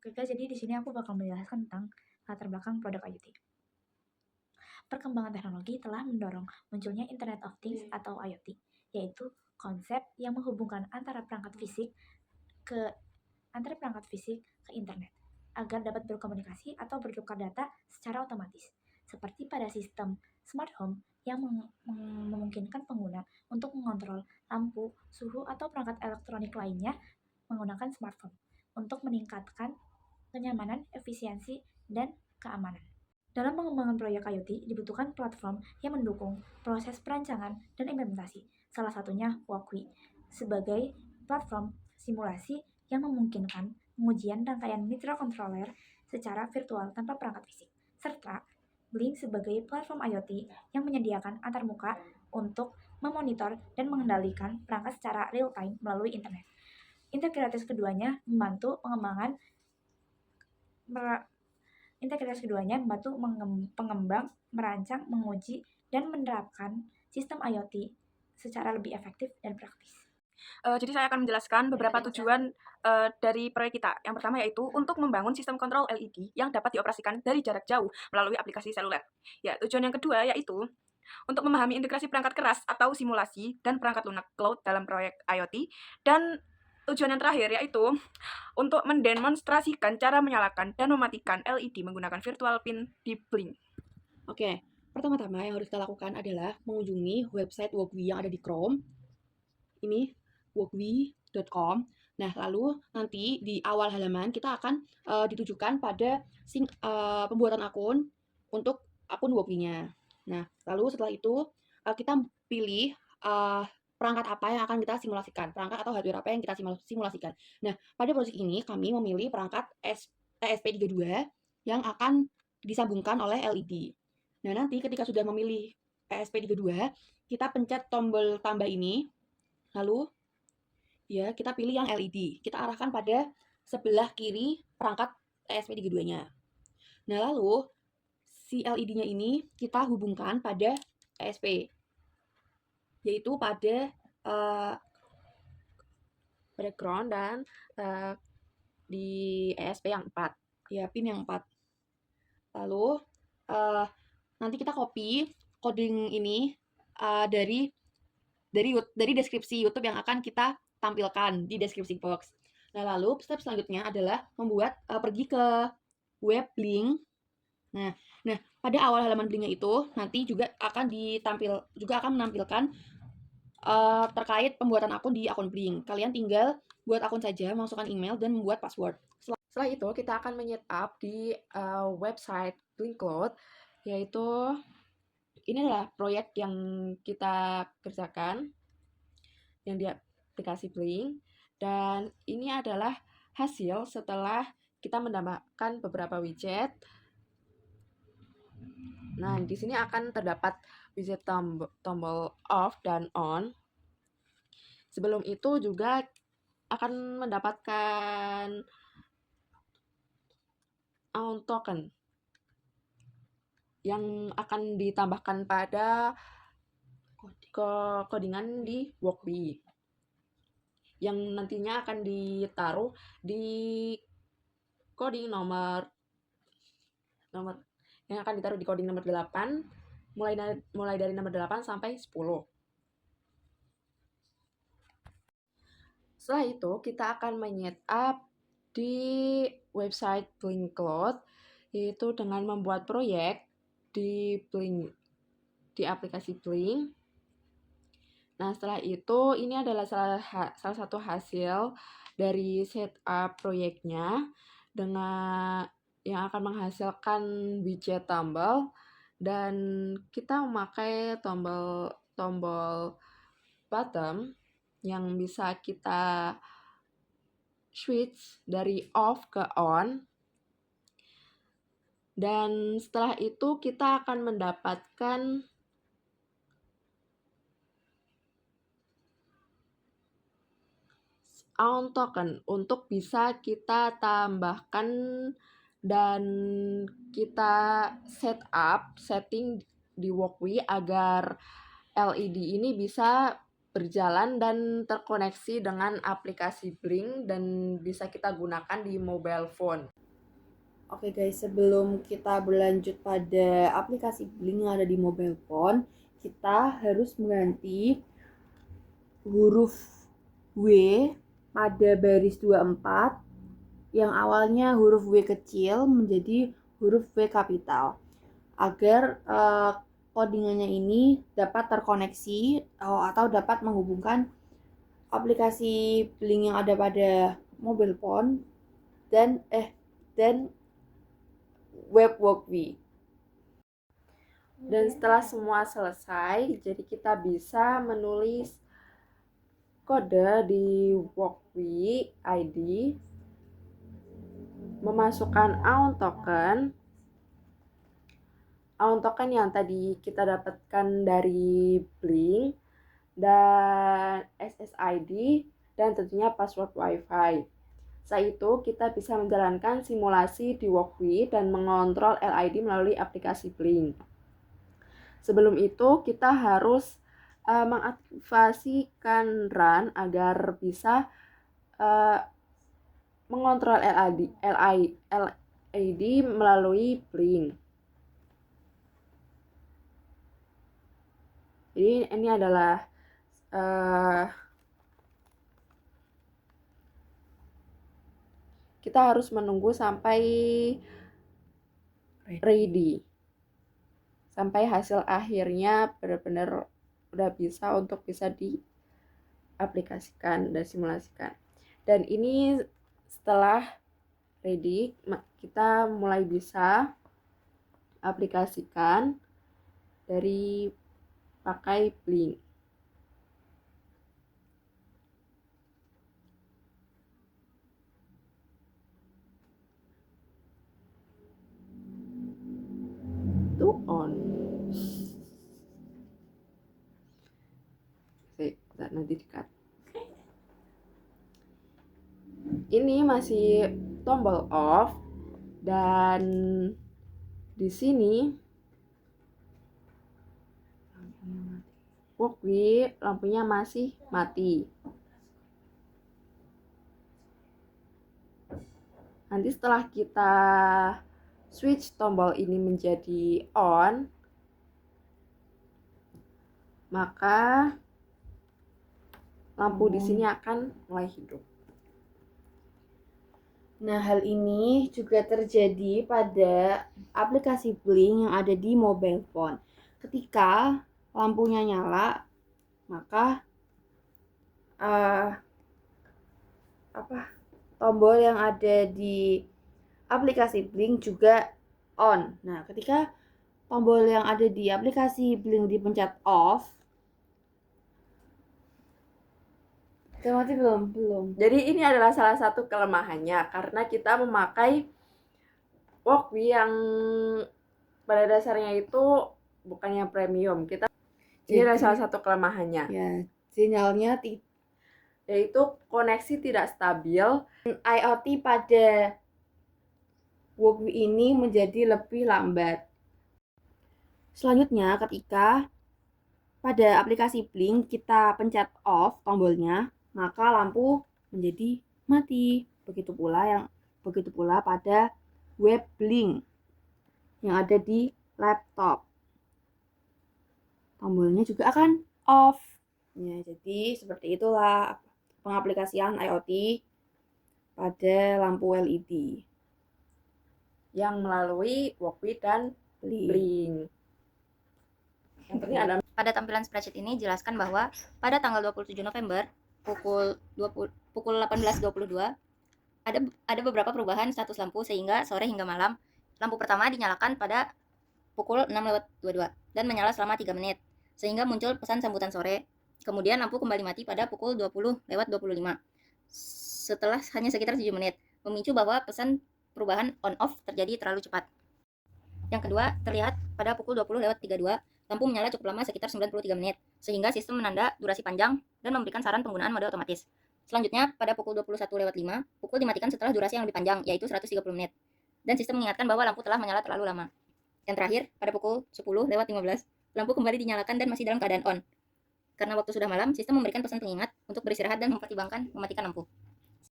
Oke guys, jadi di sini aku bakal menjelaskan tentang latar belakang produk IoT. Perkembangan teknologi telah mendorong munculnya Internet of Things atau IoT, yaitu konsep yang menghubungkan antara perangkat fisik ke internet agar dapat berkomunikasi atau bertukar data secara otomatis. Seperti pada sistem smart home yang memungkinkan pengguna untuk mengontrol lampu, suhu, atau perangkat elektronik lainnya menggunakan smartphone untuk meningkatkan kenyamanan, efisiensi, dan keamanan. Dalam pengembangan proyek IoT dibutuhkan platform yang mendukung proses perancangan dan implementasi. Salah satunya Walkwi sebagai platform simulasi yang memungkinkan pengujian rangkaian microcontroller secara virtual tanpa perangkat fisik, serta Blink sebagai platform IoT yang menyediakan antarmuka untuk memonitor dan mengendalikan perangkat secara real-time melalui internet. Integrasi keduanya membantu pengembang, merancang, menguji, dan menerapkan sistem IoT secara lebih efektif dan praktis. Jadi saya akan menjelaskan beberapa tujuan dari proyek kita. Yang pertama yaitu untuk membangun sistem kontrol LED yang dapat dioperasikan dari jarak jauh melalui aplikasi seluler. Ya, tujuan yang kedua yaitu untuk memahami integrasi perangkat keras atau simulasi dan perangkat lunak cloud dalam proyek IoT. Dan tujuan yang terakhir yaitu untuk mendemonstrasikan cara menyalakan dan mematikan LED menggunakan virtual pin di Blink. Oke, pertama-tama yang harus kita lakukan adalah mengunjungi website Walkwi yang ada di Chrome. Ini walkwi.com. Nah, lalu nanti di awal halaman kita akan ditujukan pada pembuatan akun untuk akun Walkwi-nya. Nah, lalu setelah itu kita pilih perangkat apa yang akan kita simulasikan, perangkat atau hardware apa yang kita simulasikan. Nah, pada project ini kami memilih perangkat ESP32 yang akan disambungkan oleh LED. Nah, nanti ketika sudah memilih ESP32, kita pencet tombol tambah ini. Lalu, ya kita pilih yang LED. Kita arahkan pada sebelah kiri perangkat ESP32-nya. Nah, lalu si LED-nya ini kita hubungkan pada ESP, yaitu pada ground dan di ESP yang 4. Ya, pin yang 4. Lalu, nanti kita copy coding ini dari deskripsi YouTube yang akan kita tampilkan di deskripsi box. Nah, lalu step selanjutnya adalah membuat pergi ke web Blink. Nah, pada awal halaman Blinknya itu nanti juga akan menampilkan terkait pembuatan akun di akun Blink. Kalian tinggal buat akun saja, masukkan email dan membuat password. Setelah itu kita akan menyetup di website Blink Cloud, yaitu ini adalah proyek yang kita kerjakan yang di aplikasi Blink, dan ini adalah hasil setelah kita menambahkan beberapa widget. Nah, di sini akan terdapat widget tombol off dan on. Sebelum itu juga akan mendapatkan on token yang akan ditambahkan pada codingan di Walkwi yang nantinya akan ditaruh di coding nomor yang akan ditaruh di coding nomor 8 mulai dari nomor 8 sampai 10. Setelah itu kita akan menyetup di website Blink Cloud, yaitu dengan membuat proyek di aplikasi Blink. Nah, setelah itu ini adalah salah satu hasil dari setup proyeknya dengan yang akan menghasilkan widget tombol, dan kita memakai tombol bottom yang bisa kita switch dari off ke on. Dan setelah itu kita akan mendapatkan on token untuk bisa kita tambahkan dan kita setting di Walkwi agar LED ini bisa berjalan dan terkoneksi dengan aplikasi Blink dan bisa kita gunakan di mobile phone. Oke guys, sebelum kita berlanjut pada aplikasi Blink yang ada di mobile phone, kita harus mengganti huruf W pada baris 24 yang awalnya huruf W kecil menjadi huruf W kapital agar codingannya ini dapat terkoneksi atau dapat menghubungkan aplikasi Blink yang ada pada mobile phone dan web Walkme. Dan setelah semua selesai, jadi kita bisa menulis kode di Walkme ID, memasukkan account token yang tadi kita dapatkan dari Blink, dan SSID, dan tentunya password WiFi. Setelah itu kita bisa menjalankan simulasi di Walkme dan mengontrol LID melalui aplikasi Blink. Sebelum itu kita harus mengaktifasikan run agar bisa mengontrol LID melalui Blink. Jadi ini adalah kita harus menunggu sampai ready, sampai hasil akhirnya benar-benar udah bisa untuk bisa diaplikasikan dan simulasikan. Dan ini setelah ready, kita mulai bisa aplikasikan dari pakai Blink. Itu on. Nanti di-cut. Ini masih tombol off dan di sini Walkme lampunya masih mati. Nanti setelah kita switch tombol ini menjadi on, maka lampu di sini akan mulai hidup. Nah, hal ini juga terjadi pada aplikasi Blink yang ada di mobile phone. Ketika lampunya nyala, maka tombol yang ada di aplikasi Blink juga on. Nah, ketika tombol yang ada di aplikasi Blink dipencet off, udah mati belum? Jadi ini adalah salah satu kelemahannya karena kita memakai Walkme yang pada dasarnya itu bukan yang premium. Ini adalah salah satu kelemahannya. Ya, sinyalnya yaitu koneksi tidak stabil. IoT pada Walkme ini menjadi lebih lambat. Selanjutnya, ketika pada aplikasi Blink kita pencet off tombolnya, maka lampu menjadi mati. Begitu pula pada web Blink yang ada di laptop. Tombolnya juga akan off. Ya, jadi seperti itulah pengaplikasian IoT pada lampu LED yang melalui Walkme dan Blink. Yang penting ada. Pada tampilan spreadsheet ini jelaskan bahwa pada tanggal 27 November pukul 18.22 ada beberapa perubahan status lampu sehingga sore hingga malam lampu pertama dinyalakan pada pukul 6.22 dan menyala selama 3 menit sehingga muncul pesan sambutan sore. Kemudian lampu kembali mati pada pukul 20.25 setelah hanya sekitar 7 menit, memicu bahwa pesan perubahan on-off terjadi terlalu cepat. Yang kedua, terlihat pada pukul 20.32 lampu menyala cukup lama sekitar 93 menit, sehingga sistem menanda durasi panjang dan memberikan saran penggunaan mode otomatis. Selanjutnya, pada pukul 21.05, pukul dimatikan setelah durasi yang lebih panjang, yaitu 130 menit. Dan sistem mengingatkan bahwa lampu telah menyala terlalu lama. Yang terakhir, pada pukul 10.15, lampu kembali dinyalakan dan masih dalam keadaan on. Karena waktu sudah malam, sistem memberikan pesan pengingat untuk beristirahat dan mempertimbangkan mematikan lampu.